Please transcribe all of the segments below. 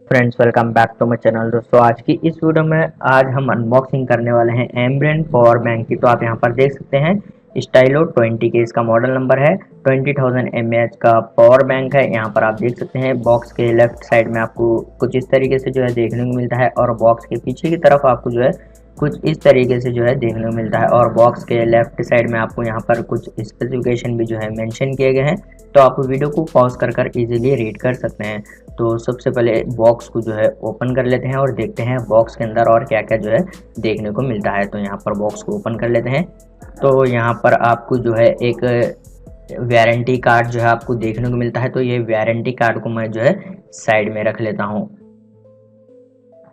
Friends, welcome back to my channel. दोस्तों, आज की इस वीडियो में आज हम अनबॉक्सिंग करने वाले हैं एम्ब्रेन पावर बैंक की। तो आप यहां पर देख सकते हैं स्टाइलो 20 के इसका मॉडल नंबर है। 20,000 mAh का पावर बैंक है। यहां पर आप देख सकते हैं बॉक्स के लेफ्ट साइड में आपको कुछ इस तरीके से जो है देखने को मिलता है, और बॉक्स के पीछे की तरफ आपको जो है कुछ इस तरीके से जो है देखने को मिलता है, और बॉक्स के लेफ्ट साइड में आपको यहाँ पर कुछ स्पेसिफिकेशन भी जो है मेंशन किए गए हैं। तो आप वीडियो को पॉज कर इजीली रीड कर सकते हैं। तो सबसे पहले बॉक्स को जो है ओपन कर लेते हैं और देखते हैं बॉक्स के अंदर और क्या क्या जो है देखने को मिलता है। तो यहाँ पर बॉक्स को ओपन कर लेते हैं। तो यहाँ पर आपको जो है एक वारंटी कार्ड जो है आपको देखने को मिलता है। तो ये वारंटी कार्ड को मैं जो है साइड में रख लेता हूँ।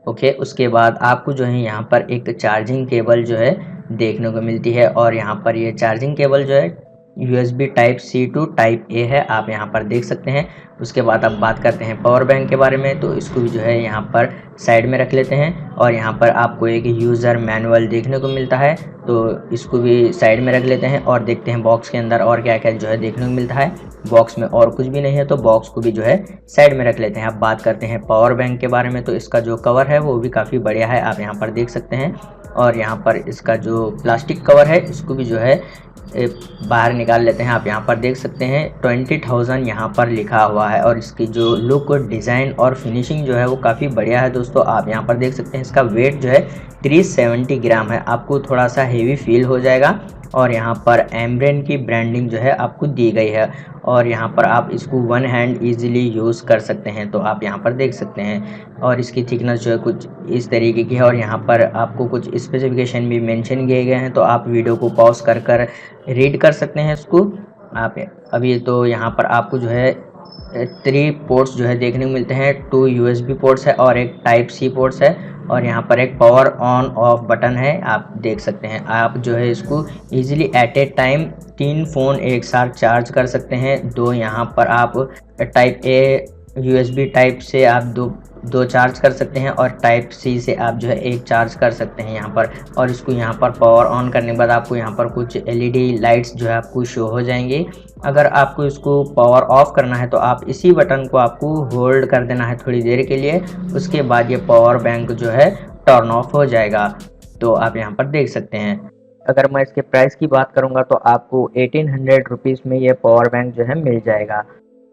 ओके, उसके बाद आपको जो है यहाँ पर एक चार्जिंग केबल जो है देखने को मिलती है, और यहाँ पर ये चार्जिंग केबल जो है USB type C to type A है, आप यहाँ पर देख सकते हैं। उसके बाद अब बात करते हैं पावर बैंक के बारे में। तो इसको भी जो है यहाँ पर साइड में रख लेते हैं, और यहाँ पर आपको एक यूज़र मैनुअल देखने को मिलता है। तो इसको भी साइड में रख लेते हैं और देखते हैं बॉक्स के अंदर और क्या क्या जो है देखने को मिलता है। बॉक्स में और कुछ भी नहीं है, तो बॉक्स को भी जो है साइड में रख लेते हैं। अब बात करते हैं पावर बैंक के बारे में। तो इसका जो कवर है वो भी काफ़ी बढ़िया है, आप यहाँ पर देख सकते हैं। और यहाँ पर इसका जो प्लास्टिक कवर है इसको भी जो है बाहर निकाल लेते हैं। आप यहाँ पर देख सकते हैं 20,000 यहाँ पर लिखा हुआ है, और इसकी जो लुक, डिज़ाइन और फिनिशिंग जो है वो काफ़ी बढ़िया है। दोस्तों, आप यहाँ पर देख सकते हैं इसका वेट जो है 370 ग्राम है, आपको थोड़ा सा हेवी फील हो जाएगा। और यहाँ पर एम्ब्रेन की ब्रांडिंग जो है आपको दी गई है, और यहाँ पर आप इसको वन हैंड इजीली यूज़ कर सकते हैं। तो आप यहाँ पर देख सकते हैं, और इसकी थिकनेस जो है कुछ इस तरीके की है, और यहाँ पर आपको कुछ स्पेसिफिकेशन भी मेंशन किए गए हैं। तो आप वीडियो को पॉज कर रीड कर सकते हैं इसको आप अभी। तो यहाँ पर आपको जो है 3 पोर्ट्स जो है देखने को मिलते हैं। 2 USB पोर्ट्स है और एक टाइप C पोर्ट्स है, और यहाँ पर एक पावर ऑन ऑफ बटन है, आप देख सकते हैं। आप जो है इसको easily at a time 3 phone एक साथ चार्ज कर सकते हैं। दो यहाँ पर आप टाइप A USB टाइप से आप दो चार्ज कर सकते हैं, और टाइप C से आप जो है एक चार्ज कर सकते हैं यहाँ पर। और इसको यहाँ पर पावर ऑन करने के बाद आपको यहाँ पर कुछ LED लाइट्स जो है आपको शो हो जाएंगी। अगर आपको इसको पावर ऑफ करना है तो आप इसी बटन को आपको होल्ड कर देना है थोड़ी देर के लिए, उसके बाद ये पावर बैंक जो है टर्न ऑफ हो जाएगा। तो आप यहाँ पर देख सकते हैं। अगर मैं इसके प्राइस की बात करूँगा तो आपको 1800 रुपीज़ में ये पावर बैंक जो है मिल जाएगा।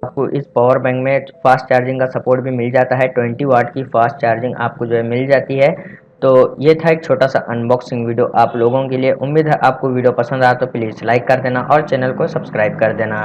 आपको इस पावर बैंक में फास्ट चार्जिंग का सपोर्ट भी मिल जाता है। 20 वाट की फास्ट चार्जिंग आपको जो है मिल जाती है। तो ये था एक छोटा सा अनबॉक्सिंग वीडियो आप लोगों के लिए। उम्मीद है आपको वीडियो पसंद आया तो प्लीज़ लाइक कर देना और चैनल को सब्सक्राइब कर देना।